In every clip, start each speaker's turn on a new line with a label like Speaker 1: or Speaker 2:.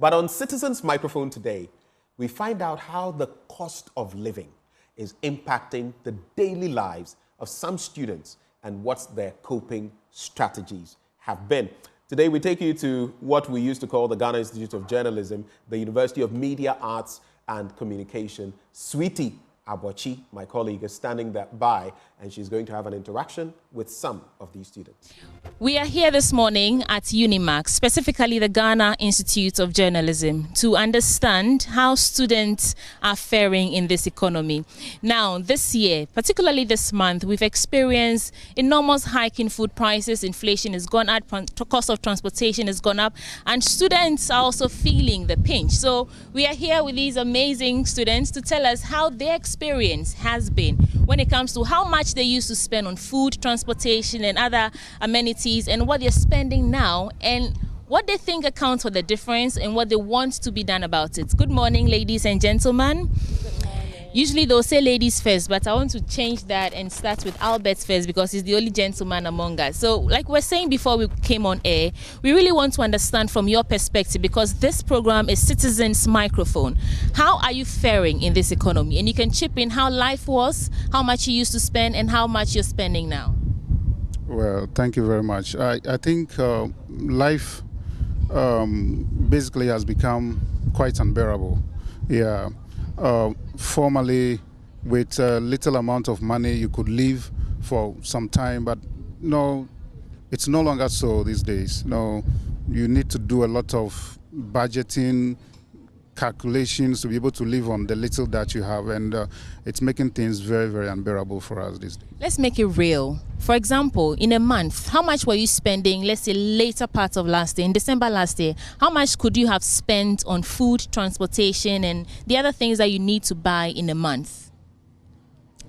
Speaker 1: But on Citizens Microphone today, we find out how the cost of living is impacting the daily lives of some students and what their coping strategies have been. Today, we take you to what we used to call the Ghana Institute of Journalism, the University of Media, Arts and Communication. Sweetie Abochi, my colleague, is standing by, and she's going to have an interaction with some of these students.
Speaker 2: We are here this morning at UniMAC, specifically the Ghana Institute of Journalism, to understand how students are faring in this economy. Now, this year, particularly this month, we've experienced enormous hike in food prices, inflation has gone up, cost of transportation has gone up, and students are also feeling the pinch. So we are here with these amazing students to tell us how their experience has been when it comes to how much they used to spend on food, transportation and other amenities, and what they're spending now, and what they think accounts for the difference and what they want to be done about it. Good morning, ladies and gentlemen. Good morning. Usually they'll say ladies first, but I want to change that and start with Albert first because he's the only gentleman among us. So like we're saying before we came on air, we really want to understand from your perspective, because this program is Citizens Microphone. How are you faring in this economy? And you can chip in how life was, how much you used to spend and how much you're spending now.
Speaker 3: Well, thank you very much. I think life basically has become quite unbearable. Yeah. Formerly, with a little amount of money, you could live for some time, but no, it's no longer so these days. No, you need to do a lot of budgeting, calculations to be able to live on the little that you have, and it's making things very, very unbearable for us these days.
Speaker 2: Let's make it real. For example, in a month, how much were you spending, let's say later part of last year, in December last year, how much could you have spent on food, transportation and the other things that you need to buy in a month?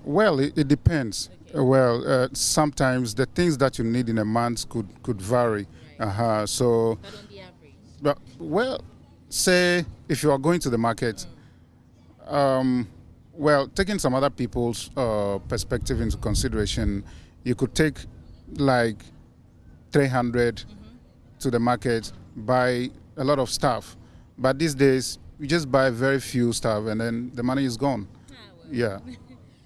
Speaker 3: Well, it depends. Okay. Well, sometimes the things that you need in a month could vary. Right. So,
Speaker 2: but on the average?
Speaker 3: Well, say if you are going to the market, well, taking some other people's perspective into consideration, you could take like 300 to the market, buy a lot of stuff. But these days, you just buy very few stuff and then the money is gone. Well. Yeah.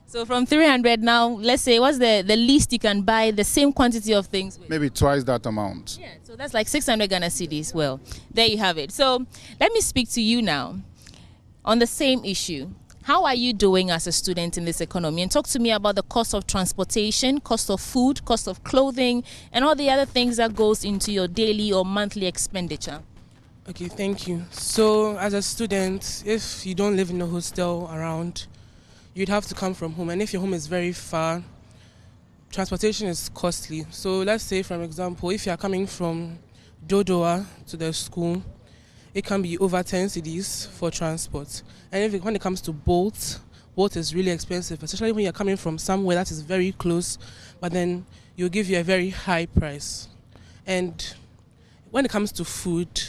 Speaker 2: So from 300 now, let's say, what's the least you can buy the same quantity of things with?
Speaker 3: Maybe twice that amount.
Speaker 2: Yeah, so that's like 600 Ghana cedis. Well, there you have it. So let me speak to you now on the same issue. How are you doing as a student in this economy? And talk to me about the cost of transportation, cost of food, cost of clothing, and all the other things that goes into your daily or monthly expenditure.
Speaker 4: Okay, thank you. So as a student, if you don't live in a hostel around, you'd have to come from home. And if your home is very far, transportation is costly. So let's say, for example, if you're coming from Dodoa to the school, it can be over 10 cedis for transport. And when it comes to Bolt is really expensive, especially when you're coming from somewhere that is very close, but then you'll give you a very high price. And when it comes to food,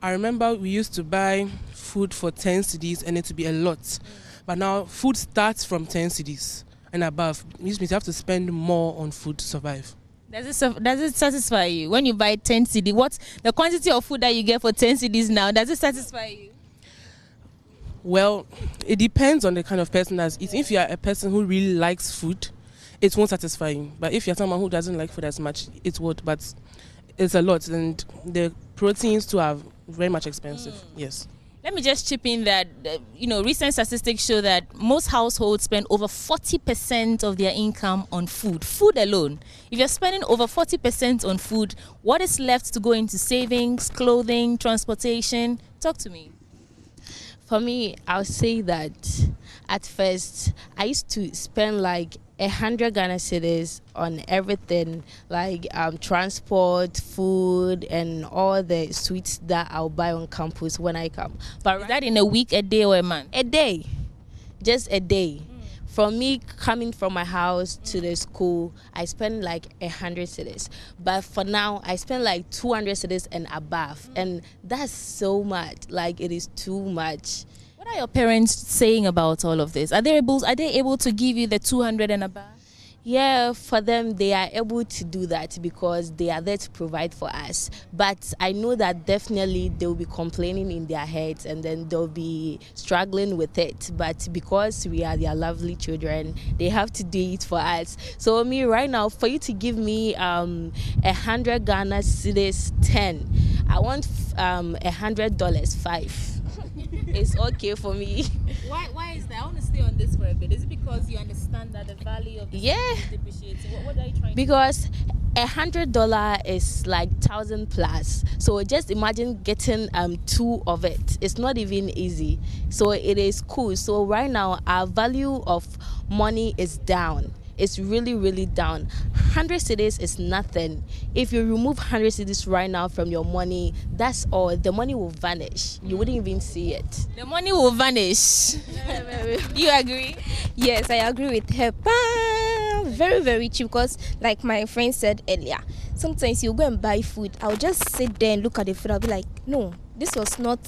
Speaker 4: I remember we used to buy food for 10 cedis and it would be a lot. But now food starts from 10 cedis and above. It means you have to spend more on food to survive.
Speaker 2: Does it satisfy you when you buy 10 cedis? What's the quantity of food that you get for 10 cedis now? Does it satisfy you?
Speaker 4: Well, it depends on the kind of person that's eating. If you are a person who really likes food, it won't satisfy you. But if you're someone who doesn't like food as much, it would. But it's a lot, and the proteins too are very much expensive. Yes.
Speaker 2: Let me just chip in that, recent statistics show that most households spend over 40% of their income on food. Food alone. If you're spending over 40% on food, what is left to go into savings, clothing, transportation? Talk to me.
Speaker 5: For me, I'll say that at first, I used to spend like 100 Ghana cedis on everything, like transport, food, and all the sweets that I'll buy on campus when I come. But
Speaker 2: is that in a week, a day, or a month?
Speaker 5: A day, just a day. From me coming from my house to the school, I spend like 100 cedis. But for now, I spend like 200 cedis and above, and that's so much. Like, it is too much.
Speaker 2: What are your parents saying about all of this? Are they able to give you the 200 and above?
Speaker 5: Yeah, for them, they are able to do that because they are there to provide for us. But I know that definitely they'll be complaining in their heads and then they'll be struggling with it. But because we are their lovely children, they have to do it for us. So me right now, for you to give me 100 Ghana cedis 10, I want $100 5. It's okay for me.
Speaker 2: Why is that? I want to stay on this for a bit. Is it because you understand that the value of the cedi is depreciating? What are you trying
Speaker 5: because $100 is like 1,000 plus. So just imagine getting 2 of it. It's not even easy. So it is cool. So right now our value of money is down. It's really, really down. 100 cedis is nothing. If you remove 100 cedis right now from your money, that's all. The money will vanish. You wouldn't even see it.
Speaker 2: The money will vanish. You agree?
Speaker 6: Yes, I agree with her. Very, very cheap because, like my friend said earlier, sometimes you go and buy food. I'll just sit there and look at the food. I'll be like, no, this was not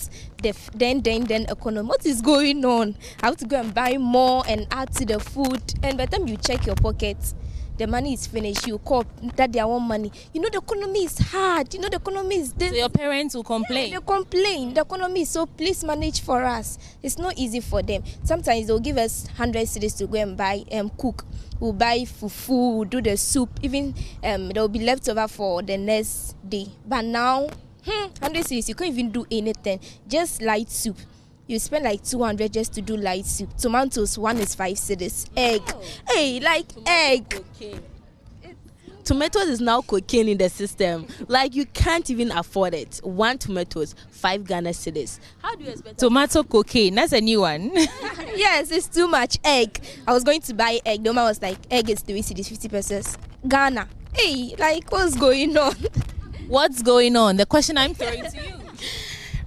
Speaker 6: the then economy. What is going on? I have to go and buy more and add to the food. And by the time you check your pockets, the money is finished. You call that they want money. You know the economy is hard. You know the economy is this.
Speaker 2: So your parents will complain.
Speaker 6: Yeah, they complain. The economy is so please manage for us. It's not easy for them. Sometimes they'll give us 100 cedis to go and buy cook. We'll buy fufu, we'll do the soup. Even there'll be leftover for the next day. But now 100 cedis, you can't even do anything. Just light soup. You spend like 200 just to do light soup. Tomatoes, one is 5 cedis. Egg. Hey, like egg.
Speaker 5: Cocaine. Tomatoes is now cocaine in the system. Like you can't even afford it. 1 tomatoes, 5 Ghana cedis. How do you expect
Speaker 2: tomato cocaine? That's a new one.
Speaker 6: Yes, it's too much egg. I was going to buy egg. The woman was like, egg is 3 cedis, 50 pesos. Ghana. Hey, like what's going on?
Speaker 2: What's going on? The question I'm throwing to you.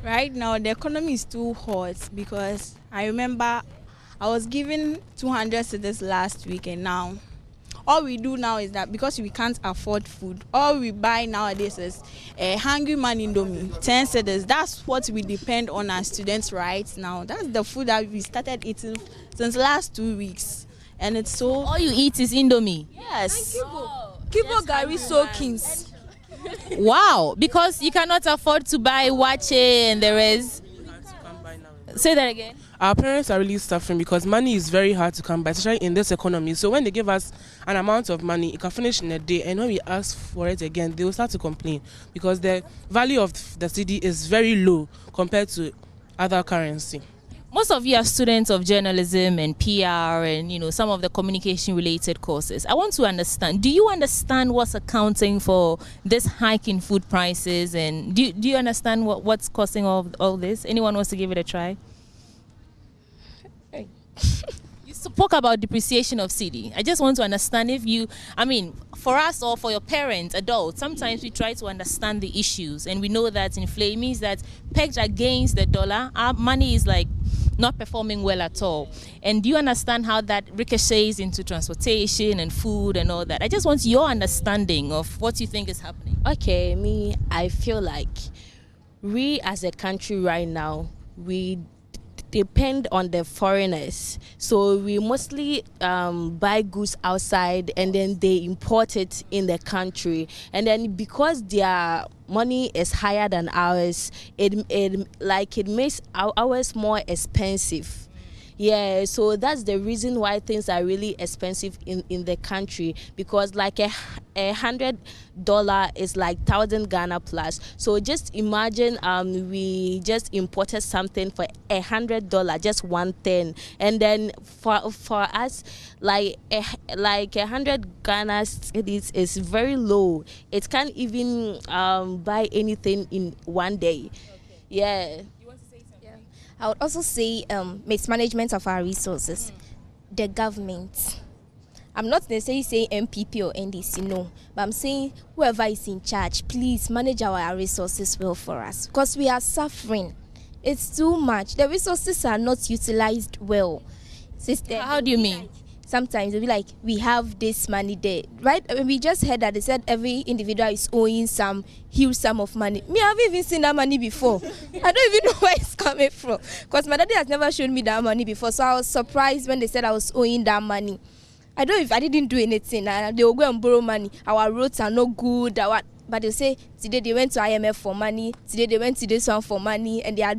Speaker 7: Right now, the economy is too hot because I remember I was given 200 cedis last week, and now all we do now is that because we can't afford food, all we buy nowadays is a hungry man indomie, 10 cedis. That's what we depend on as students right now. That's the food that we started eating since last 2 weeks, and it's so.
Speaker 2: All you eat is indomie.
Speaker 7: Yes.
Speaker 5: Kibo Gary Soakings.
Speaker 2: Wow, because you cannot afford to buy wache and the rest. Say that again.
Speaker 4: Our parents are really suffering because money is very hard to come by, especially in this economy. So when they give us an amount of money, it can finish in a day. And when we ask for it again, they will start to complain because the value of the cedi is very low compared to other currency.
Speaker 2: Most of you are students of journalism and PR and some of the communication related courses. I want to understand, do you understand what's accounting for this hike in food prices, and do you understand what's causing all this? Anyone wants to give it a try? You spoke about depreciation of cedi. I just want to understand for us or for your parents, adults, sometimes we try to understand the issues, and we know that inflation means that pegged against the dollar, our money is like not performing well at all. And do you understand how that ricochets into transportation and food and all that? I just want your understanding of what you think is happening.
Speaker 5: Okay, I feel like we as a country right now, we depend on the foreigners. So we mostly buy goods outside and then they import it in the country. And then because their money is higher than ours, it makes ours more expensive. Yeah, so that's the reason why things are really expensive in the country, because like $100 is like 1,000 Ghana plus. So just imagine we just imported something for $100, just 110, and then for us like 100 Ghana cedis is very low. It can't even buy anything in one day. Okay. Yeah.
Speaker 6: I would also say mismanagement of our resources. The government. I'm not necessarily saying MPP or NDC, no. But I'm saying whoever is in charge, please manage our resources well for us. Because we are suffering. It's too much. The resources are not utilized well. Sister,
Speaker 2: how do you mean?
Speaker 6: Sometimes it'll be like, we have this money there, right? We just heard that they said every individual is owing some huge sum of money. Me, I haven't even seen that money before. I don't even know where it's coming from, because my daddy has never shown me that money before. So I was surprised when they said I was owing that money. I don't know if I didn't do anything. They will go and borrow money. Our roads are not good. But they say today they went to IMF for money. Today they went to this one for money, and they are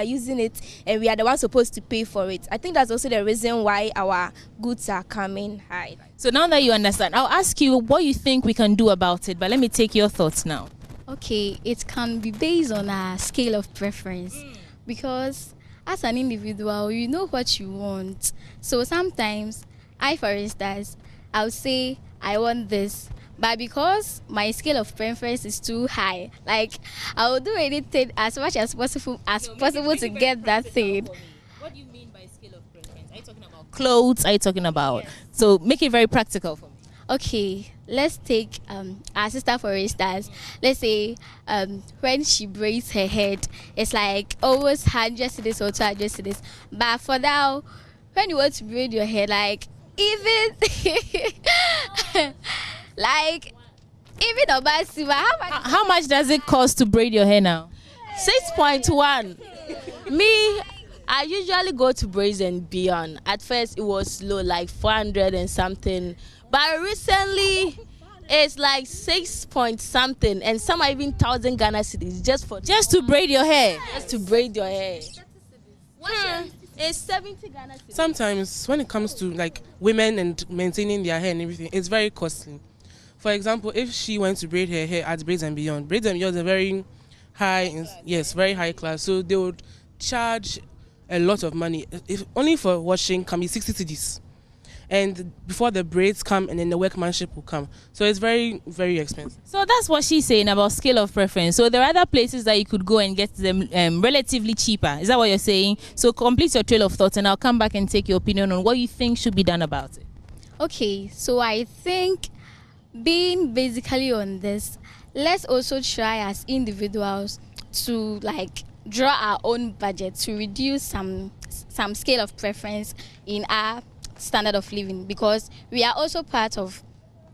Speaker 6: using it, and we are the ones supposed to pay for it. I think that's also the reason why our goods are coming high.
Speaker 2: So now that you understand, I'll ask you what you think we can do about it. But let me take your thoughts now.
Speaker 8: Okay, it can be based on a scale of preference because as an individual, you know what you want. So sometimes, for instance, I'll say I want this, but because my scale of preference is too high, like I will do anything as much as possible to get that thing.
Speaker 2: What do you mean by scale of preference? Are you talking about clothes? Are you talking about? Yes. So make it very practical for me.
Speaker 8: Okay, let's take our sister for instance. Let's say when she braids her head, it's like almost 100 cedis or 200 cedis. But for now, when you want to braid your hair, like even like even
Speaker 2: how much does it cost to braid your hair now?
Speaker 5: 6.1. Me, I usually go to Braids and Beyond. At first, it was low, like 400 and something. But recently, it's like 6 point something, and some are even 1,000 Ghana cedis just
Speaker 2: to braid your hair.
Speaker 5: Just to braid your hair. It's 70 Ghana cedis.
Speaker 4: Sometimes when it comes to like women and maintaining their hair and everything, it's very costly. For example, if she went to braid her hair at Braids and Beyond is a very high, very high class. So they would charge a lot of money. If only for washing can be 60 cedis. And before the braids come, and then the workmanship will come. So it's very, very expensive.
Speaker 2: So that's what she's saying about scale of preference. So there are other places that you could go and get them relatively cheaper. Is that what you're saying? So complete your trail of thoughts, and I'll come back and take your opinion on what you think should be done about it.
Speaker 8: Okay, so I think being basically on this, let's also try as individuals to like draw our own budget to reduce some scale of preference in our standard of living, because we are also part of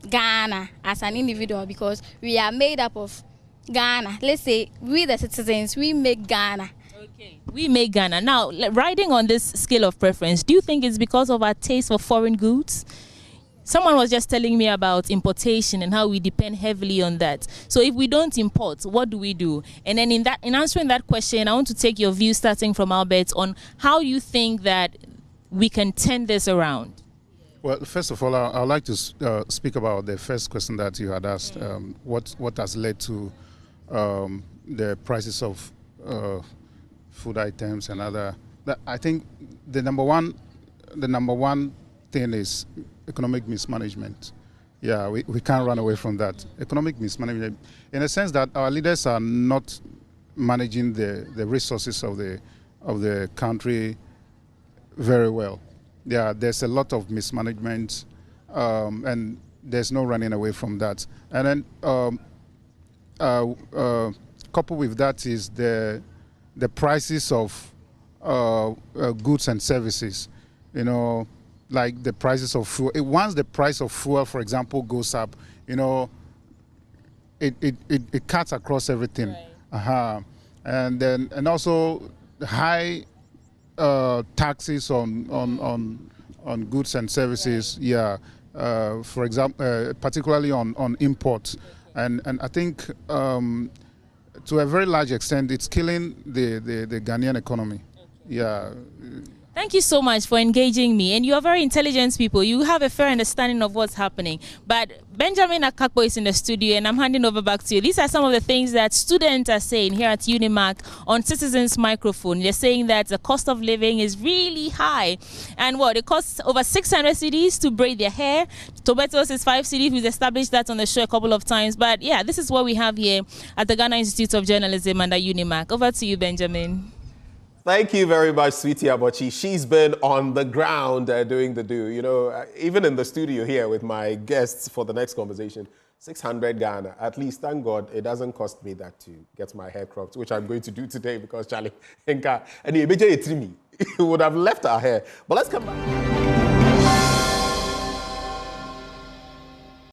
Speaker 8: Ghana as an individual, because we are made up of Ghana. Let's say we the citizens, we make Ghana.
Speaker 2: Okay, we make Ghana. Now, riding on this scale of preference, do you think it's because of our taste for foreign goods? Someone was just telling me about importation and how we depend heavily on that. So if we don't import, what do we do? And then in answering that question, I want to take your view, starting from Albert, on how you think that we can turn this around.
Speaker 3: Well, first of all, I'd like to speak about the first question that you had asked. What has led to the prices of food items and other? I think the number one thing is economic mismanagement. Yeah, we can't run away from that. Economic mismanagement, in a sense that our leaders are not managing the resources of the country very well. Yeah, there's a lot of mismanagement, and there's no running away from that. And then coupled with that is the prices of goods and services. You know, like the prices of fuel. Once the price of fuel, for example, goes up, you know, it cuts across everything. Right. And also high taxes on goods and services. Yeah. For example, particularly on imports. And I think to a very large extent, it's killing the Ghanaian economy. Yeah.
Speaker 2: Thank you so much for engaging me. And you are very intelligent people. You have a fair understanding of what's happening. But Benjamin Akakpo is in the studio, and I'm handing over back to you. These are some of the things that students are saying here at UniMAC on Citizens Microphone. They're saying that the cost of living is really high. And what? It costs over 600 cedis to braid their hair. Tomatoes is 5 cedis. We've established that on the show a couple of times. But yeah, this is what we have here at the Ghana Institute of Journalism and at UniMAC. Over to you, Benjamin.
Speaker 1: Thank you very much, Sweetie Abochi. She's been on the ground doing the do. You know, even in the studio here with my guests for the next conversation, 600 Ghana. At least, thank God, it doesn't cost me that to get my hair cropped, which I'm going to do today because Charlie and he would have left our hair. But let's come back.